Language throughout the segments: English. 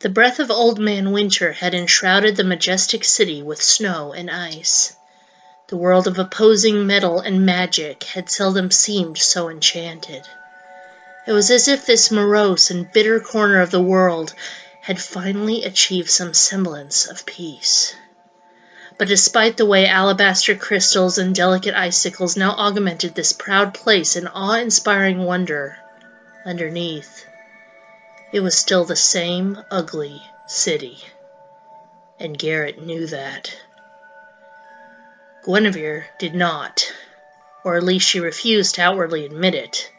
The breath of Old Man Winter had enshrouded the majestic city with snow and ice. The world of opposing metal and magic had seldom seemed so enchanted. It was as if this morose and bitter corner of the world had finally achieved some semblance of peace. But despite the way alabaster crystals and delicate icicles now augmented this proud place in awe-inspiring wonder, underneath, it was still the same ugly city. And Garrett knew that. Guinevere did not, or at least she refused to outwardly admit it.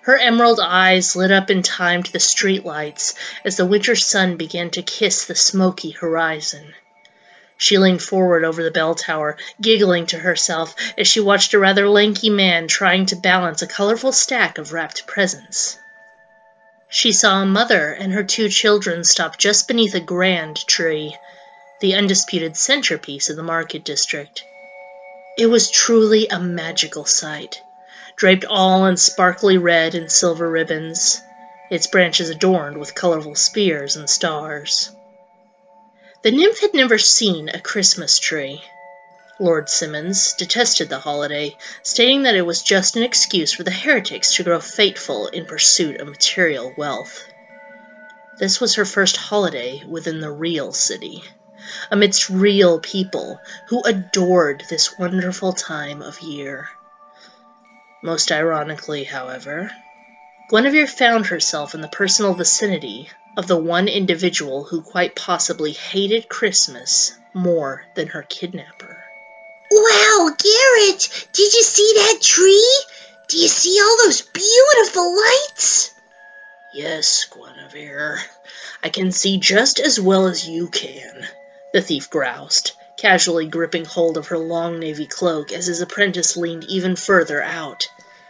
Her emerald eyes lit up in time to the streetlights as the winter sun began to kiss the smoky horizon. She leaned forward over the bell tower, giggling to herself as she watched a rather lanky man trying to balance a colorful stack of wrapped presents. She saw a mother and her 2 children stop just beneath a grand tree, the undisputed centerpiece of the market district. It was truly a magical sight, draped all in sparkly red and silver ribbons, its branches adorned with colorful spears and stars. The nymph had never seen a Christmas tree. Lord Simmons detested the holiday, stating that it was just an excuse for the heretics to grow fateful in pursuit of material wealth. This was her first holiday within the real city, amidst real people who adored this wonderful time of year. Most ironically, however, Guinevere found herself in the personal vicinity of the one individual who quite possibly hated Christmas more than her kidnapper. Wow, Garrett, did you see that tree? Do you see all those beautiful lights? Yes, Guinevere, I can see just as well as you can, the thief groused, casually gripping hold of her long navy cloak as his apprentice leaned even further out.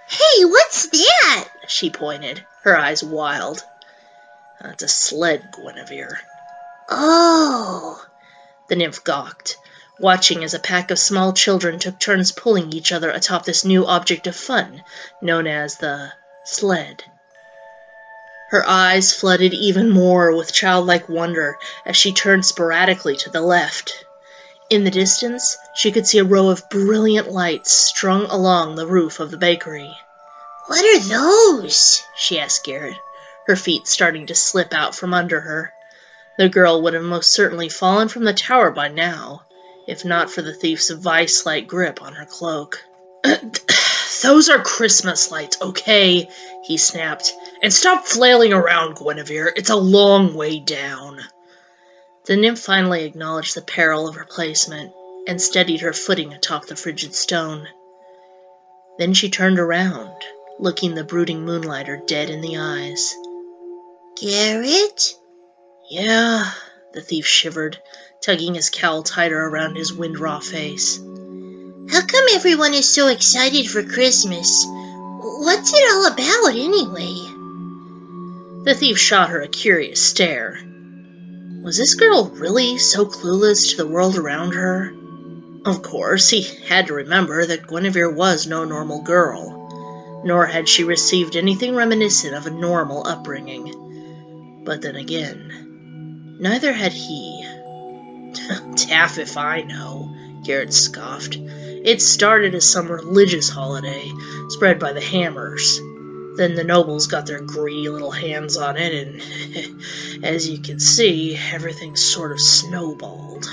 Hey, what's that? She pointed, her eyes wild. That's a sled, Guinevere. Oh. The nymph gawked, watching as a pack of small children took turns pulling each other atop this new object of fun, known as the sled. Her eyes flooded even more with childlike wonder as she turned sporadically to the left. In the distance, she could see a row of brilliant lights strung along the roof of the bakery. What are those? She asked Garrett, her feet starting to slip out from under her. The girl would have most certainly fallen from the tower by now, if not for the thief's vice-like grip on her cloak. Those are Christmas lights, okay? He snapped. And stop flailing around, Guinevere. It's a long way down. The nymph finally acknowledged the peril of her placement and steadied her footing atop the frigid stone. Then she turned around, looking the brooding moonlighter dead in the eyes. Garrett? Yeah, the thief shivered, tugging his cowl tighter around his wind-raw face. How come everyone is so excited for Christmas? What's it all about, anyway? The thief shot her a curious stare. Was this girl really so clueless to the world around her? Of course, he had to remember that Guinevere was no normal girl, nor had she received anything reminiscent of a normal upbringing. But then again, neither had he. Taff if I know, Garrett scoffed. It started as some religious holiday, spread by the Hammers. Then the nobles got their greedy little hands on it, and as you can see, everything sort of snowballed.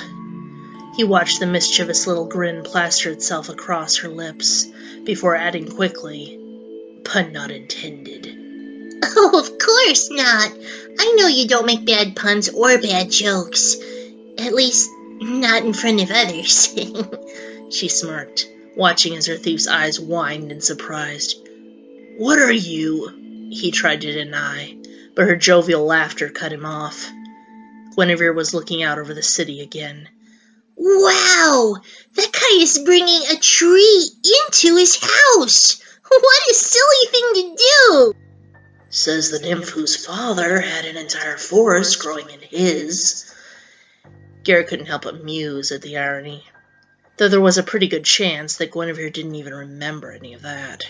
He watched the mischievous little grin plaster itself across her lips, before adding quickly, pun not intended. Oh, of course not. I know you don't make bad puns or bad jokes. At least, not in front of others. She smirked, watching as her thief's eyes whined in surprise. What are you? He tried to deny, but her jovial laughter cut him off. Guinevere was looking out over the city again. Wow! That guy is bringing a tree into his house! What a silly thing to do! Says the nymph whose father had an entire forest growing in his. Garrett couldn't help but muse at the irony, though there was a pretty good chance that Guinevere didn't even remember any of that.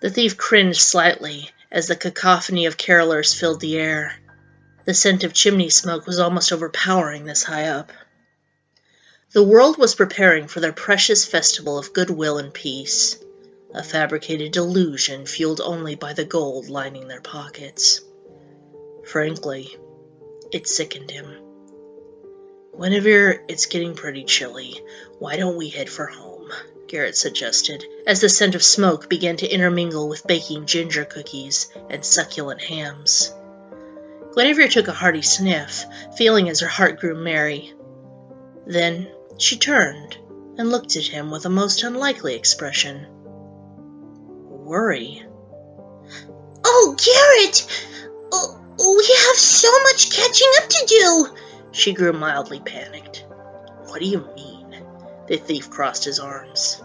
The thief cringed slightly as the cacophony of carolers filled the air. The scent of chimney smoke was almost overpowering this high up. The world was preparing for their precious festival of goodwill and peace, a fabricated delusion fueled only by the gold lining their pockets. Frankly, it sickened him. "Guinevere, it's getting pretty chilly. Why don't we head for home?" Garrett suggested, as the scent of smoke began to intermingle with baking ginger cookies and succulent hams. Guinevere took a hearty sniff, feeling as her heart grew merry. Then she turned and looked at him with a most unlikely expression. Worry. "Oh, Garrett! Oh, we have so much catching up to do!" She grew mildly panicked. "What do you mean?" The thief crossed his arms.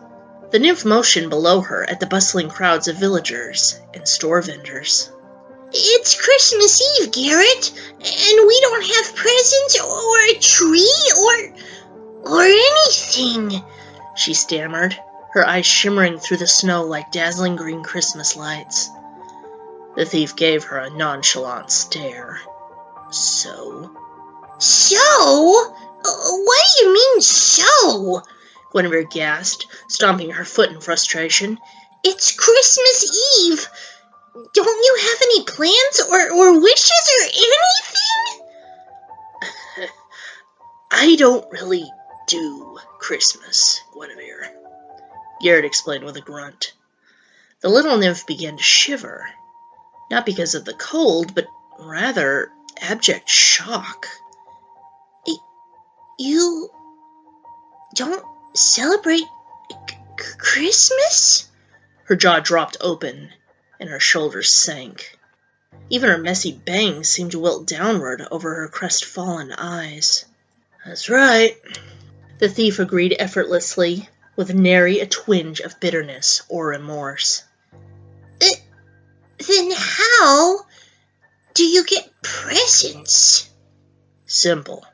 The nymph motioned below her at the bustling crowds of villagers and store vendors. "It's Christmas Eve, Garrett, and we don't have presents or a tree or anything," she stammered, her eyes shimmering through the snow like dazzling green Christmas lights. The thief gave her a nonchalant stare. "So?" "So? What do you mean, so?" Guinevere gasped, stomping her foot in frustration. "It's Christmas Eve. Don't you have any plans or wishes or anything?" "I don't really do Christmas, Guinevere," Garrett explained with a grunt. The little nymph began to shiver, not because of the cold, but rather abject shock. "You don't celebrate Christmas?" Her jaw dropped open, and her shoulders sank. Even her messy bangs seemed to wilt downward over her crestfallen eyes. "That's right," the thief agreed effortlessly, with nary a twinge of bitterness or remorse. "Then how do you get presents?" "Simple.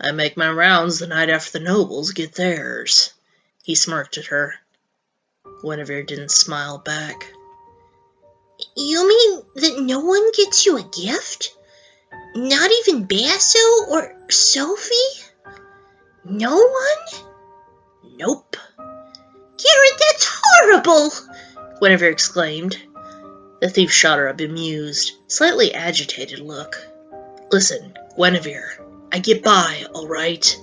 I make my rounds the night after the nobles get theirs." He smirked at her. Guinevere didn't smile back. "You mean that no one gets you a gift? Not even Basso or Sophie? No one?" "Nope." "Garrett, that's horrible!" Guinevere exclaimed. The thief shot her a bemused, slightly agitated look. "Listen, Guinevere, I get by, all right?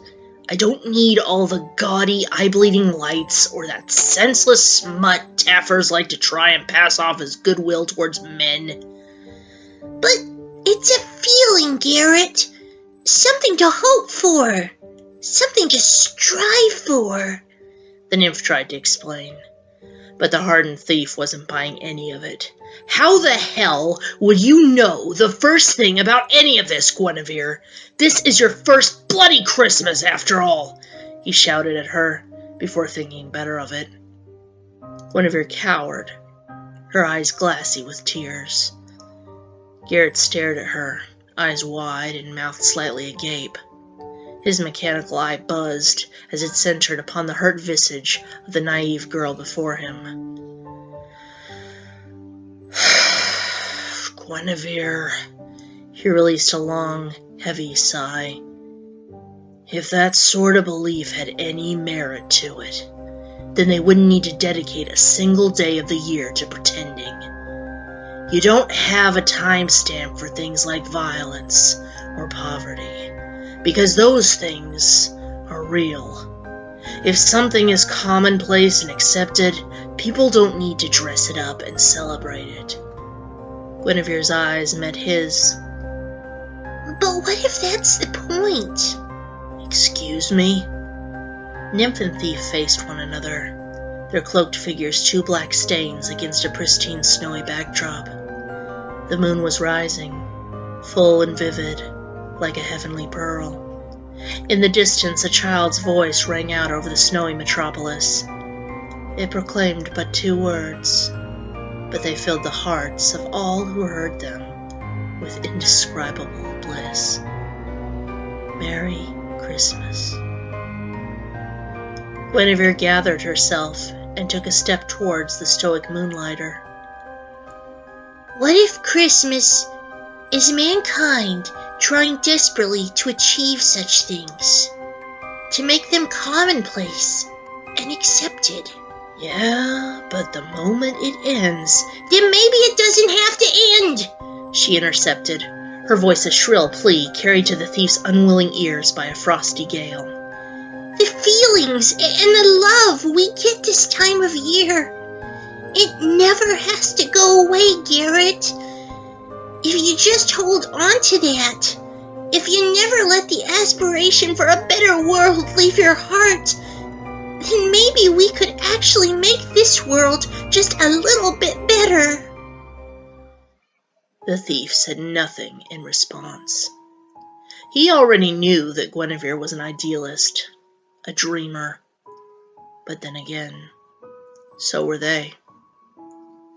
I don't need all the gaudy, eye-bleeding lights or that senseless smut taffers like to try and pass off as goodwill towards men." "But it's a feeling, Garrett. Something to hope for. Something to strive for," the nymph tried to explain. But the hardened thief wasn't buying any of it. "How the hell would you know the first thing about any of this, Guinevere? This is your first bloody Christmas, after all!" he shouted at her, before thinking better of it. Guinevere cowered, her eyes glassy with tears. Garrett stared at her, eyes wide and mouth slightly agape. His mechanical eye buzzed as it centered upon the hurt visage of the naive girl before him. "Guinevere," he released a long, heavy sigh. "If that sort of belief had any merit to it, then they wouldn't need to dedicate a single day of the year to pretending. You don't have a timestamp for things like violence or poverty, because those things are real. If something is commonplace and accepted, people don't need to dress it up and celebrate it." Guinevere's eyes met his. "But what if that's the point?" "Excuse me?" Nymph and thief faced one another, their cloaked figures two black stains against a pristine snowy backdrop. The moon was rising, full and vivid, like a heavenly pearl. In the distance, a child's voice rang out over the snowy metropolis. It proclaimed but two words, but they filled the hearts of all who heard them with indescribable bliss. Merry Christmas. Guinevere gathered herself and took a step towards the stoic moonlighter. "What if Christmas is mankind trying desperately to achieve such things, to make them commonplace and accepted. Yeah, but the moment it ends, then maybe it doesn't have to end, she intercepted, her voice a shrill plea carried to the thief's unwilling ears by a frosty gale. The feelings and the love we get this time of year, it never has to go away, Garrett. If you just hold on to that, if you never let the aspiration for a better world leave your heart, then maybe we could actually make this world just a little bit better. The thief said nothing in response. He already knew that Guinevere was an idealist, a dreamer. But then again, so were they.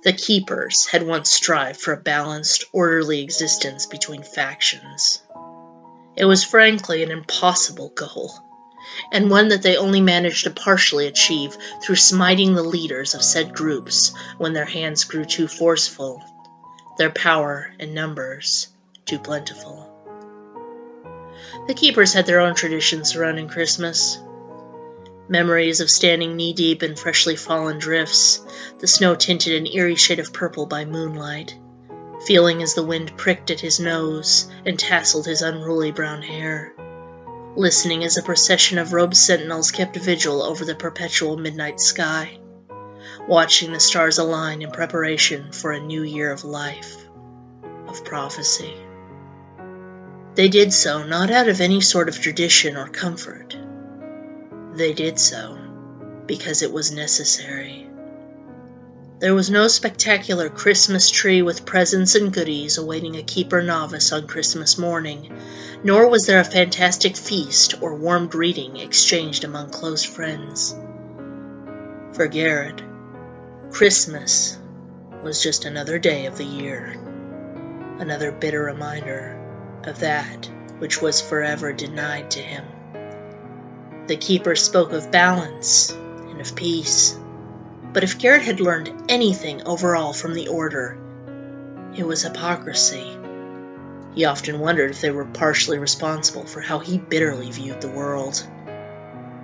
The Keepers had once strived for a balanced, orderly existence between factions. It was frankly an impossible goal, and one that they only managed to partially achieve through smiting the leaders of said groups when their hands grew too forceful, their power and numbers too plentiful. The Keepers had their own traditions surrounding Christmas. Memories of standing knee-deep in freshly fallen drifts, the snow tinted an eerie shade of purple by moonlight, feeling as the wind pricked at his nose and tasseled his unruly brown hair, listening as a procession of robed sentinels kept vigil over the perpetual midnight sky, watching the stars align in preparation for a new year of life, of prophecy. They did so not out of any sort of tradition or comfort. They did so because it was necessary. There was no spectacular Christmas tree with presents and goodies awaiting a Keeper novice on Christmas morning, nor was there a fantastic feast or warm greeting exchanged among close friends. For Garrett, Christmas was just another day of the year, another bitter reminder of that which was forever denied to him. The Keeper spoke of balance and of peace, but if Garrett had learned anything overall from the Order, it was hypocrisy. He often wondered if they were partially responsible for how he bitterly viewed the world.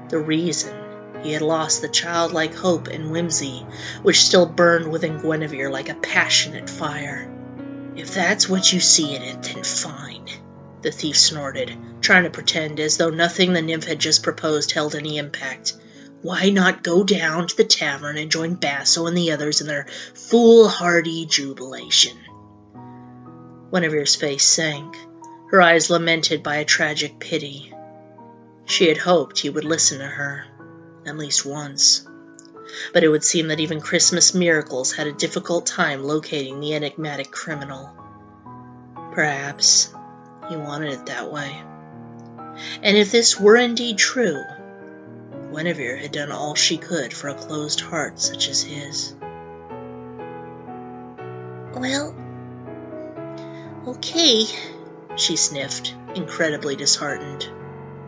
The reason he had lost the childlike hope and whimsy which still burned within Guinevere like a passionate fire. If that's what you see in it, then fine, the thief snorted, trying to pretend as though nothing the nymph had just proposed held any impact. Why not go down to the tavern and join Basso and the others in their foolhardy jubilation? Guinevere's face sank, her eyes lamented by a tragic pity. She had hoped he would listen to her, at least once. But it would seem that even Christmas miracles had a difficult time locating the enigmatic criminal. Perhaps he wanted it that way. And if this were indeed true, Guinevere had done all she could for a closed heart such as his. Well, okay, she sniffed, incredibly disheartened.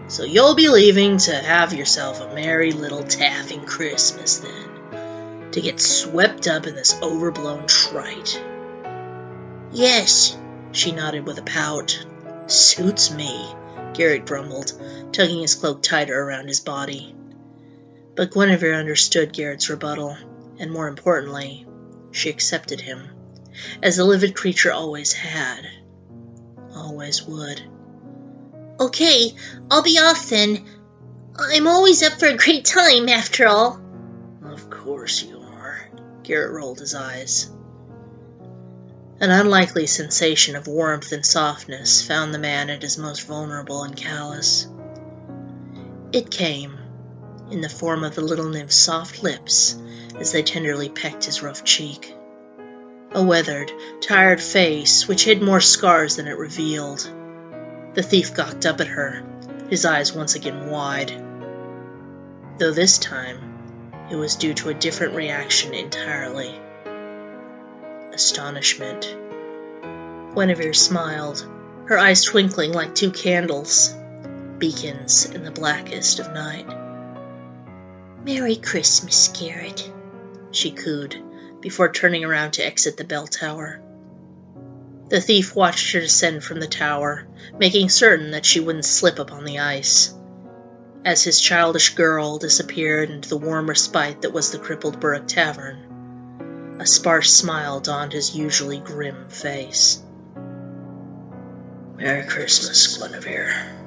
So you'll be leaving to have yourself a merry little taffing Christmas then, to get swept up in this overblown trite. Yes, she nodded with a pout. Suits me, Garrett grumbled, tugging his cloak tighter around his body. But Guinevere understood Garrett's rebuttal, and more importantly, she accepted him, as the livid creature always had, always would. Okay, I'll be off then. I'm always up for a great time, after all. Of course you are, Garrett rolled his eyes. An unlikely sensation of warmth and softness found the man at his most vulnerable and callous. It came in the form of the little nymph's soft lips as they tenderly pecked his rough cheek. A weathered, tired face which hid more scars than it revealed. The thief gawked up at her, his eyes once again wide. Though this time, it was due to a different reaction entirely. Astonishment. Guinevere smiled, her eyes twinkling like two candles, beacons in the blackest of night. Merry Christmas, Garrett, she cooed, before turning around to exit the bell tower. The thief watched her descend from the tower, making certain that she wouldn't slip upon the ice. As his childish girl disappeared into the warm respite that was the crippled Burrick Tavern, a sparse smile dawned his usually grim face. "Merry Christmas, Guinevere,"